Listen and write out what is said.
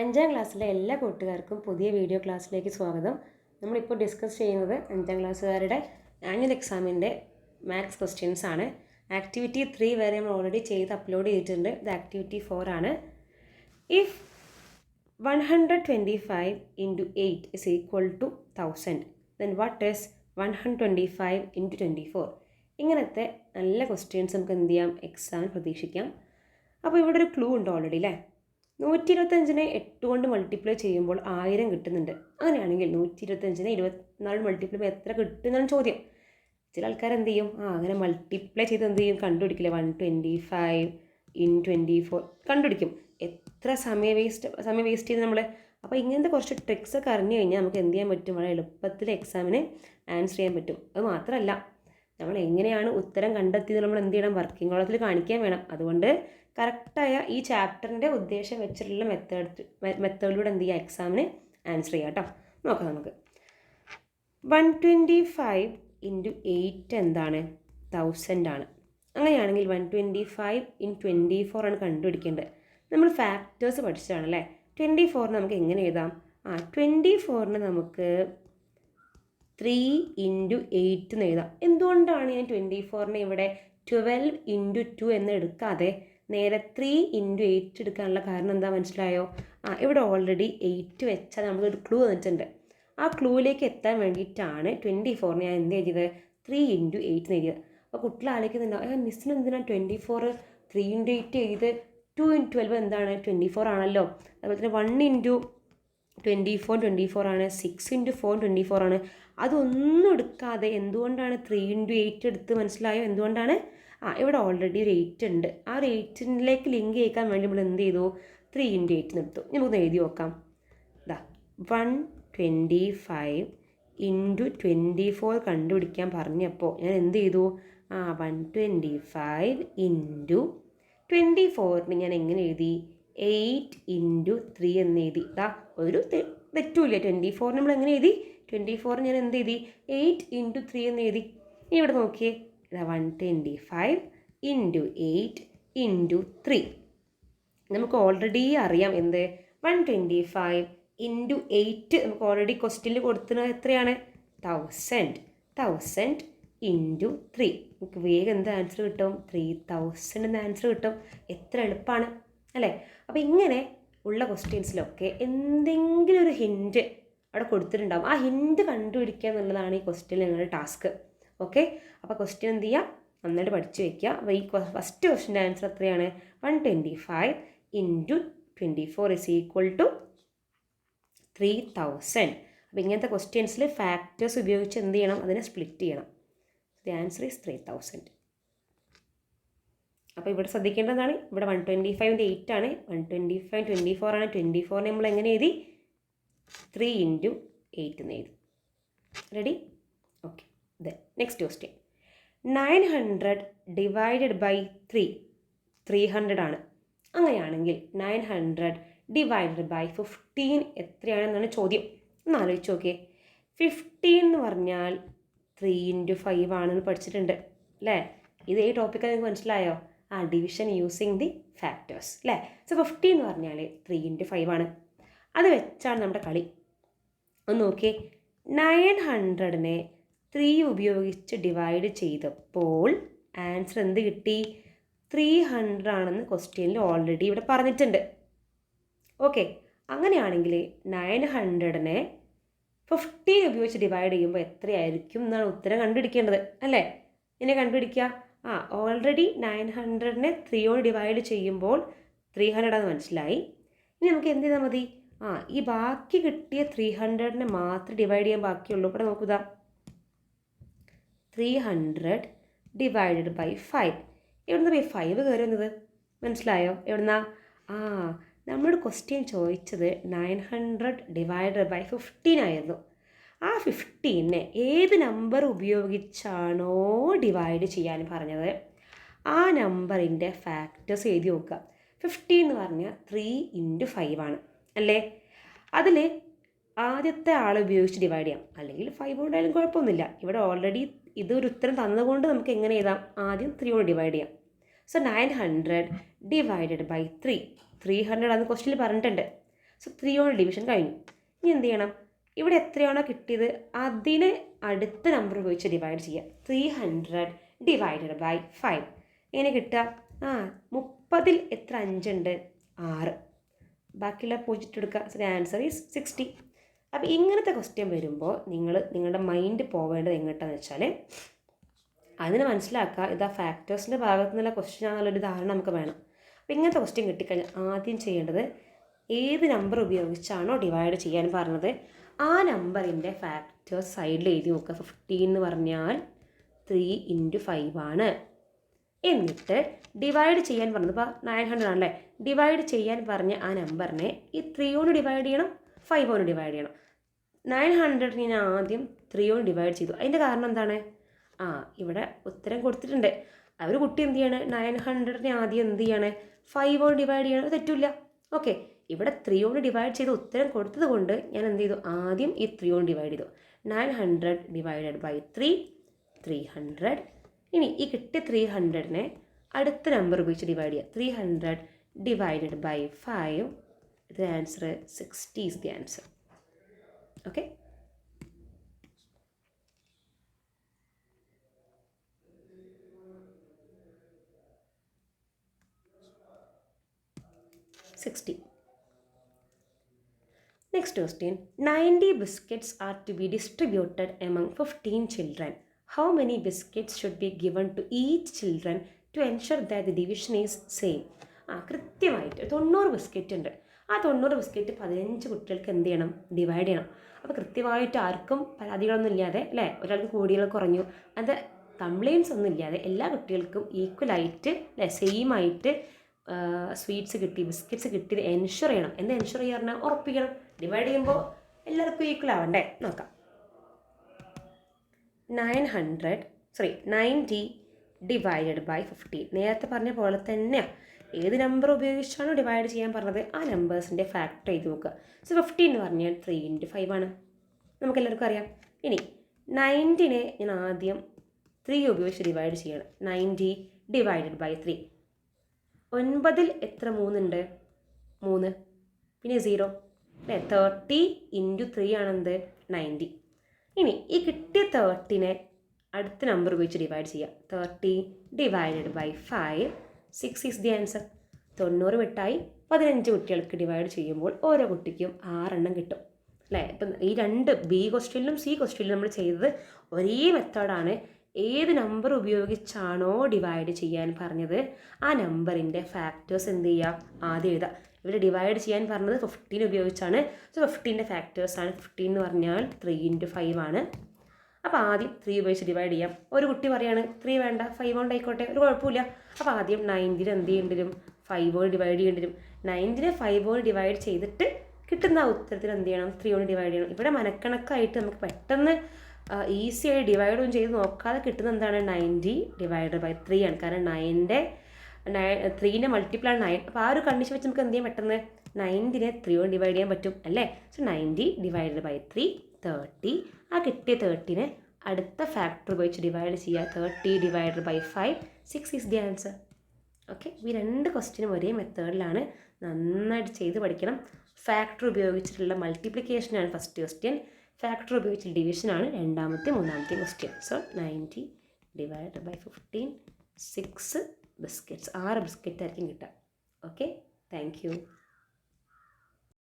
അഞ്ചാം ക്ലാസ്സിലെ എല്ലാ കൂട്ടുകാർക്കും പുതിയ വീഡിയോ ക്ലാസ്സിലേക്ക് സ്വാഗതം. നമ്മളിപ്പോൾ ഡിസ്കസ് ചെയ്യുന്നത് അഞ്ചാം ക്ലാസ്സുകാരുടെ ആനുവൽ എക്സാമിൻ്റെ മാത്സ് ക്വസ്റ്റ്യൻസ് ആണ്. ആക്ടിവിറ്റി 3 വരെ നമ്മൾ ഓൾറെഡി ചെയ്ത് അപ്ലോഡ് ചെയ്തിട്ടുണ്ട്. ഇത് ആക്ടിവിറ്റി 4 ആണ്. If 125 into 8 is equal to 1000, then what is 125 into 24? ഇങ്ങനത്തെ നല്ല ക്വസ്റ്റ്യൻസ് നമുക്ക് എന്ത് ചെയ്യാം, എക്സാം പ്രതീക്ഷിക്കാം. അപ്പോൾ ഇവിടെ ഒരു ക്ലൂ ഉണ്ട് ഓൾറെഡി അല്ലേ. 125നെ 8 കൊണ്ട് മൾട്ടിപ്ലൈ ചെയ്യുമ്പോൾ 1000 കിട്ടുന്നുണ്ട്. അങ്ങനെയാണെങ്കിൽ 125നെ 24 മൾട്ടിപ്ലൈ ചെയ്യുമ്പോൾ എത്ര കിട്ടുന്നതാണ് ചോദ്യം. ചില ആൾക്കാർ എന്ത് ചെയ്യും, അങ്ങനെ മൾട്ടിപ്ലൈ ചെയ്ത് എന്ത് ചെയ്യും, കണ്ടുപിടിക്കില്ല. 125 in 24 കണ്ടുപിടിക്കും. എത്ര സമയം വേസ്റ്റ് ചെയ്ത് നമ്മൾ. അപ്പോൾ ഇങ്ങനത്തെ കുറച്ച് ട്രിക്സ് ഒക്കെ അറിഞ്ഞു കഴിഞ്ഞാൽ നമുക്ക് എന്ത് ചെയ്യാൻ പറ്റും, വളരെ എളുപ്പത്തിൽ എക്സാമിന് ആൻസർ ചെയ്യാൻ പറ്റും. അത് മാത്രമല്ല, നമ്മൾ എങ്ങനെയാണ് ഉത്തരം കണ്ടെത്തിയത് നമ്മൾ എന്ത് ചെയ്യണം, വർക്കിംഗ് കോളത്തിൽ കാണിക്കാൻ വേണം. അതുകൊണ്ട് കറക്റ്റായ ഈ ചാപ്റ്ററിൻ്റെ ഉദ്ദേശം വെച്ചിട്ടുള്ള മെത്തേഡിലൂടെ എന്ത് ചെയ്യുക, എക്സാമിന് ആൻസർ ചെയ്യാം കേട്ടോ. നോക്കാം നമുക്ക്. 125 into 8 എന്താണ്, 1000 ആണ്. അങ്ങനെയാണെങ്കിൽ 125 in 24 ആണ് കണ്ടുപിടിക്കേണ്ടത്. നമ്മൾ ഫാക്ടേഴ്സ് പഠിച്ചതാണ് അല്ലേ. 24 നമുക്ക് എങ്ങനെ എഴുതാം, 24 നമുക്ക് 3 into 8 എന്ന് എഴുതാം. എന്തുകൊണ്ടാണ് ഞാൻ 24 ഇവിടെ 12 into 2 എന്ന് എടുക്കാതെ നേരെ 3 into 8 എടുക്കാനുള്ള കാരണം എന്താ മനസ്സിലായോ? ഇവിടെ ഓൾറെഡി 8 വെച്ചാൽ നമുക്കൊരു ക്ലൂ തന്നിട്ടുണ്ട്. ആ ക്ലൂവിലേക്ക് എത്താൻ വേണ്ടിയിട്ടാണ് 24 ഞാൻ എന്ത് എഴുതിയത്, 3 into 8 എന്ന് എഴുതിയത്. അപ്പോൾ കുട്ടികൾ ആലോചിക്കുന്നുണ്ടാവും, മിസ്സിന് എന്തിനാണ് 24 3 into 8 എഴുതിയത്, 2 into 12 എന്താണ് 24 ആണല്ലോ. അതുപോലെ തന്നെ 1 into 24 ആണ്, 6 into 4 24 ആണ്. അതൊന്നും എടുക്കാതെ എന്തുകൊണ്ടാണ് 3 into 8 എടുത്ത്, മനസ്സിലായോ എന്തുകൊണ്ടാണ്? ഇവിടെ ഓൾറെഡി ഒരു 8 ഉണ്ട്. ആ ഒരു 8ലേക്ക് ലിങ്ക് ചെയ്യിക്കാൻ വേണ്ടി നമ്മൾ എന്ത് ചെയ്തു, 3 into 8 എടുത്തു. നമുക്കൊന്ന് എഴുതി നോക്കാം. 125 into 24 കണ്ടുപിടിക്കാൻ പറഞ്ഞപ്പോൾ ഞാൻ എന്ത് ചെയ്തു, 125 into 24 ഞാൻ എങ്ങനെ എഴുതി, 8 into 3 എന്ന് എഴുതി. ഒരു തെറ്റുമില്ല. 24 നമ്മൾ എങ്ങനെ എഴുതി, 24 ഞാൻ എന്ത് എഴുതി, 8 into 3 എന്ന് എഴുതി. ഇവിടെ നോക്കിയേ, 125 into 8 into 3. നമുക്ക് ഓൾറെഡി അറിയാം എന്ത്, 125 into 8 നമുക്ക് ഓൾറെഡി ക്വസ്റ്റ്യനിൽ കൊടുക്കുന്നത് എത്രയാണ്, 1000 into 3. നമുക്ക് വേഗം എന്ത് ആൻസർ കിട്ടും, 3000 എന്ന ആൻസർ കിട്ടും. എത്ര എളുപ്പമാണ് അല്ലേ. അപ്പോൾ ഇങ്ങനെ ഉള്ള ക്വസ്റ്റ്യൻസിലൊക്കെ എന്തെങ്കിലും ഒരു ഹിൻറ്റ് അവിടെ കൊടുത്തിട്ടുണ്ടാകും. ആ ഹിൻറ്റ് കണ്ടുപിടിക്കുക എന്നുള്ളതാണ് ഈ ക്വസ്റ്റ്യനിൽ നിങ്ങളുടെ ടാസ്ക്. ഓക്കെ, അപ്പോൾ ക്വസ്റ്റ്യൻ എന്ത് ചെയ്യുക, നന്നായിട്ട് പഠിച്ചു വയ്ക്കുക. അപ്പോൾ ഈ ഫസ്റ്റ് ക്വസ്റ്റ്യൻ്റെ ആൻസർ എത്രയാണ്, 125 into 24 is equal to 3000. അപ്പോൾ ഇങ്ങനത്തെ ക്വസ്റ്റ്യൻസിൽ ഫാക്ടേഴ്സ് ഉപയോഗിച്ച് എന്ത് ചെയ്യണം, അതിനെ സ്പ്ലിറ്റ് ചെയ്യണം. The answer is 3000. അപ്പോൾ ഇവിടെ ശ്രദ്ധിക്കേണ്ടതാണ്, ഇവിടെ 125 8 ആണ്, 125 24 ആണ്. 24 നമ്മൾ എങ്ങനെ എഴുതി, 3 into 8 എന്ന് എഴുതി. Ready? Okay. Next question, 900 divided by 3 300 ആണ്. അങ്ങനെയാണെങ്കിൽ 900 divided by 15 എത്രയാണെന്നാണ് ചോദ്യം. ഒന്ന് ആലോചിച്ച് നോക്കിയേ. 15 എന്ന് പറഞ്ഞാൽ 3 into 5 ആണെന്ന് പഠിച്ചിട്ടുണ്ട് അല്ലേ. ഇതേ ടോപ്പിക്കാണ് നിങ്ങൾക്ക് മനസ്സിലായോ, ഡിവിഷൻ യൂസിങ് ദി ഫാക്ടേഴ്സ് അല്ലേ. സോ 15 എന്ന് പറഞ്ഞാൽ 3 into 5 ആണ്. അത് വെച്ചാണ് നമ്മുടെ കളി. ഒന്ന് നോക്കിയേ, 900നെ 3 ഉപയോഗിച്ച് ഡിവൈഡ് ചെയ്തപ്പോൾ ആൻസർ എന്ത് കിട്ടി, 300 ആണെന്ന് ക്വസ്റ്റ്യനിൽ ഓൾറെഡി ഇവിടെ പറഞ്ഞിട്ടുണ്ട്. ഓക്കെ, അങ്ങനെയാണെങ്കിൽ 900നെ 15 ഉപയോഗിച്ച് ഡിവൈഡ് ചെയ്യുമ്പോൾ എത്രയായിരിക്കും എന്നാണ് ഉത്തരം കണ്ടുപിടിക്കേണ്ടത് അല്ലേ. എന്നെ കണ്ടുപിടിക്കുക, ഓൾറെഡി 900നെ 3 കൊണ്ട് ഡിവൈഡ് ചെയ്യുമ്പോൾ 300 ആണെന്ന് മനസ്സിലായി. ഇനി നമുക്ക് എന്ത് ചെയ്താൽ മതി, ഈ ബാക്കി കിട്ടിയ 300നെ മാത്രം ഡിവൈഡ് ചെയ്യാൻ ബാക്കിയുള്ളൂ. ഇവിടെ നോക്കുക, 300 divided by 5. എവിടുന്ന പോയി 5 കയറി വന്നത്, മനസ്സിലായോ എവിടുന്ന? നമ്മുടെ ക്വസ്റ്റ്യൻ ചോദിച്ചത് 900 divided by 15 ആയിരുന്നു. ആ 15നെ ഏത് നമ്പർ ഉപയോഗിച്ചാണോ ഡിവൈഡ് ചെയ്യാൻ പറഞ്ഞത് ആ നമ്പറിൻ്റെ ഫാക്ടേഴ്സ് എഴുതി നോക്കുക. 15 എന്ന് പറഞ്ഞാൽ 3 into 5 ആണ് അല്ലേ. അതിൽ ആദ്യത്തെ ആളെ ഉപയോഗിച്ച് ഡിവൈഡ് ചെയ്യാം, അല്ലെങ്കിൽ 5 കൊണ്ടായാലും കുഴപ്പമൊന്നുമില്ല. ഇവിടെ ഓൾറെഡി ഇതൊരു ഉത്തരം തന്നതുകൊണ്ട് നമുക്ക് എങ്ങനെ എഴുതാം, ആദ്യം 3 കൊണ്ട് ഡിവൈഡ് ചെയ്യാം. സോ 900 divided by 3 300 ആണ് ക്വസ്റ്റ്യനിൽ പറഞ്ഞിട്ടുണ്ട്. സോ 3 കൊണ്ട് ഡിവിഷൻ കഴിഞ്ഞു. ഇനി എന്ത് ചെയ്യണം? ഇവിടെ എത്രയാണോ കിട്ടിയത് അതിനെ അടുത്ത നമ്പർ ഉപയോഗിച്ച് ഡിവൈഡ് ചെയ്യുക. 300 ഡിവൈഡഡ് ബൈ 5 എങ്ങനെ കിട്ടുക? 30 എത്ര 5 ഉണ്ട്? 6. ബാക്കിയുള്ള പോയിന്റ് എടുക്കുക. So answer is 60. അപ്പോൾ ഇങ്ങനത്തെ ക്വസ്റ്റ്യൻ വരുമ്പോൾ നിങ്ങളുടെ മൈൻഡ് പോവേണ്ടത് എങ്ങോട്ടാണെന്ന് വെച്ചാൽ അതിന് മനസ്സിലാക്കുക ഇതാ ഫാക്ടേഴ്സിൻ്റെ ഭാഗത്തു നിന്നുള്ള ക്വസ്റ്റ്യൻ ആണെന്നുള്ളൊരു ധാരണ നമുക്ക് വേണം. അപ്പോൾ ഇങ്ങനത്തെ ക്വസ്റ്റ്യൻ കിട്ടിക്കഴിഞ്ഞാൽ ആദ്യം ചെയ്യേണ്ടത് ഏത് നമ്പർ ഉപയോഗിച്ചാണോ ഡിവൈഡ് ചെയ്യാൻ പറഞ്ഞത് ആ നമ്പറിൻ്റെ ഫാക്ടേഴ്സ് സൈഡിൽ എഴുതി നോക്കുക. 15 എന്ന് പറഞ്ഞാൽ 3 × 5 ആണ്. എന്നിട്ട് ഡിവൈഡ് ചെയ്യാൻ പറഞ്ഞത് ഇപ്പോൾ 900 ആണല്ലേ, ഡിവൈഡ് ചെയ്യാൻ പറഞ്ഞ ആ നമ്പറിനെ ഈ 3 കൊണ്ട് ഡിവൈഡ് ചെയ്യണം, 5 കൊണ്ട് ഡിവൈഡ് ചെയ്യണം. 900 ഞാൻ ആദ്യം 3 കൊണ്ട് ഡിവൈഡ് ചെയ്തു. അതിൻ്റെ കാരണം എന്താണ്? ഇവിടെ ഉത്തരം കൊടുത്തിട്ടുണ്ട്. അവർ കുട്ടി എന്ത് ചെയ്യാണ്? 900 ആദ്യം എന്ത് ചെയ്യാണ്? 5 കൊണ്ട് ഡിവൈഡ് ചെയ്യണം. തെറ്റില്ല. ഓക്കെ, ഇവിടെ 3 കൊണ്ട് ഡിവൈഡ് ചെയ്ത് ഉത്തരം കൊടുത്തത് കൊണ്ട് ഞാൻ എന്ത് ചെയ്തു? ആദ്യം ഈ 3 കൊണ്ട് ഡിവൈഡ് ചെയ്തു. 900 ഡിവൈഡഡ് ബൈ 3 300. ഇനി ഈ കിട്ടിയ 300നെ അടുത്ത നമ്പർ ഉപയോഗിച്ച് ഡിവൈഡ് ചെയ്യുക. 300 ഡിവൈഡഡ് ബൈ 5. ഇത് answer 60 is the answer. Okay, Next question. 90 biscuits are to be distributed among 15 children. How many biscuits should be given to each children to ensure that the division is same? കൃത്യമായിട്ട് 90 biscuit ഉണ്ട്. ആ 90 biscuit 15 കുട്ടികൾക്ക് എന്ത് ചെയ്യണം? Divide ചെയ്യണം. അപ്പോൾ കൃത്യമായിട്ട് ആർക്കും പരാതികളൊന്നും ഇല്ലാതെ അല്ലേ, ഒരാൾക്ക് കൂടിയോ കുറഞ്ഞു അത് കംപ്ലയിൻസ് ഒന്നും ഇല്ലാതെ എല്ലാ കുട്ടികൾക്കും ഈക്വലായിട്ട് അല്ലേ സെയിം ആയിട്ട് സ്വീറ്റ്സ് കിട്ടി, ബിസ്ക്കറ്റ്സ് കിട്ടി എൻഷുർ ചെയ്യണം. എന്താ എൻഷുർ ചെയ്യുക പറഞ്ഞാൽ ഉറപ്പിക്കണം. ഡിവൈഡ് ചെയ്യുമ്പോൾ എല്ലാവർക്കും ഈക്വൽ ആവണ്ടേ? നോക്കാം. 90 ഡിവൈഡഡ് ബൈ 15. നേരത്തെ പറഞ്ഞ പോലെ തന്നെയാണ്. ഏത് നമ്പർ ഉപയോഗിച്ചാണോ ഡിവൈഡ് ചെയ്യാൻ പറഞ്ഞത് ആ നമ്പേഴ്സിൻ്റെ ഫാക്ടർ ചെയ്ത് നോക്കുക. സോ 15 എന്ന് പറഞ്ഞാൽ 3 × 5 ആണ്, നമുക്കെല്ലാവർക്കും അറിയാം. ഇനി 90നെ ഞാൻ ആദ്യം 3 ഉപയോഗിച്ച് ഡിവൈഡ് ചെയ്യണം. 90 ഡിവൈഡഡ് ബൈ 3. 9 എത്ര 3 ഉണ്ട്? 3. പിന്നെ 0 അല്ലേ. 30 × 3 ആണെന്ത്? 90. ഇനി ഈ കിട്ടിയ 30നെ അടുത്ത നമ്പർ ഉപയോഗിച്ച് ഡിവൈഡ് ചെയ്യുക. 30 divided by 5. 6 is the answer. 90 മിഠായി 15 കുട്ടികൾക്ക് ഡിവൈഡ് ചെയ്യുമ്പോൾ ഓരോ കുട്ടിക്കും 6 എണ്ണം കിട്ടും അല്ലേ. ഇപ്പം ഈ രണ്ട് ബി ക്വസ്റ്റ്യനിലും സി ക്വസ്റ്റ്യനിലും നമ്മൾ ചെയ്തത് ഒരേ മെത്തേഡാണ്. ഏത് നമ്പർ ഉപയോഗിച്ചാണോ ഡിവൈഡ് ചെയ്യാൻ പറഞ്ഞത് ആ നമ്പറിൻ്റെ ഫാക്ടേഴ്സ് എന്ത് ചെയ്യുക? ആദ്യം എഴുതുക. ഇവിടെ ഡിവൈഡ് ചെയ്യാൻ പറഞ്ഞത് 15 ഉപയോഗിച്ചാണ്. സോ 15ൻ്റെ ഫാക്ടേഴ്സാണ്. 15 എന്ന് പറഞ്ഞാൽ 3 × 5 ആണ്. അപ്പോൾ ആദ്യം 3 ഉപയോഗിച്ച് ഡിവൈഡ് ചെയ്യാം. ഒരു കുട്ടി പറയാണ് 3 വേണ്ട 5 കൊണ്ട് ആയിക്കോട്ടെ, ഒരു കുഴപ്പമില്ല. അപ്പോൾ ആദ്യം 90ന് എന്ത് ചെയ്യേണ്ടി വരും? 5 കൊണ്ട് ഡിവൈഡ് ചെയ്യേണ്ടി വരും. 90നെ 5 കൊണ്ട് ഡിവൈഡ് ചെയ്തിട്ട് കിട്ടുന്ന ഉത്തരത്തിൽ എന്ത് ചെയ്യണം? 3 കൊണ്ട് ഡിവൈഡ് ചെയ്യണം. ഇവിടെ മനക്കണക്കായിട്ട് നമുക്ക് പെട്ടെന്ന് ഈസി ആയി ഡിവൈഡും ചെയ്ത് നോക്കാതെ കിട്ടുന്ന എന്താണ്? 90 ഡിവൈഡഡ് ബൈ 3 ആണ്. കാരണം 3ൻ്റെ മൾട്ടിപ്പിൾ ആണ് 9. അപ്പോൾ ആ ഒരു കണ്ടീഷൻ വെച്ച് നമുക്ക് എന്ത് ചെയ്യാൻ പെട്ടെന്ന് 90നെ 3 കൊണ്ട് ഡിവൈഡ് ചെയ്യാൻ പറ്റും അല്ലേ. So 90 divided by 3 30. ആ കിട്ടിയ 30നെ അടുത്ത ഫാക്ടർ ഉപയോഗിച്ച് ഡിവൈഡ് ചെയ്യുക. 30 divided by 5. 6 is the answer. Okay, ഈ രണ്ട് ക്വസ്റ്റ്യനും ഒരേ മെത്തേഡിലാണ്. നന്നായിട്ട് ചെയ്ത് പഠിക്കണം. ഫാക്ടർ ഉപയോഗിച്ചിട്ടുള്ള മൾട്ടിപ്ലിക്കേഷനാണ് ഫസ്റ്റ് ക്വസ്റ്റ്യൻ. ഫാക്ടർ ഉപയോഗിച്ചുള്ള ഡിവിഷനാണ് രണ്ടാമത്തെ മൂന്നാമത്തെ question. So 90 divided by 15. 6 biscuits 6 biscuit ആയിരിക്കും കിട്ടുക. Okay, thank U.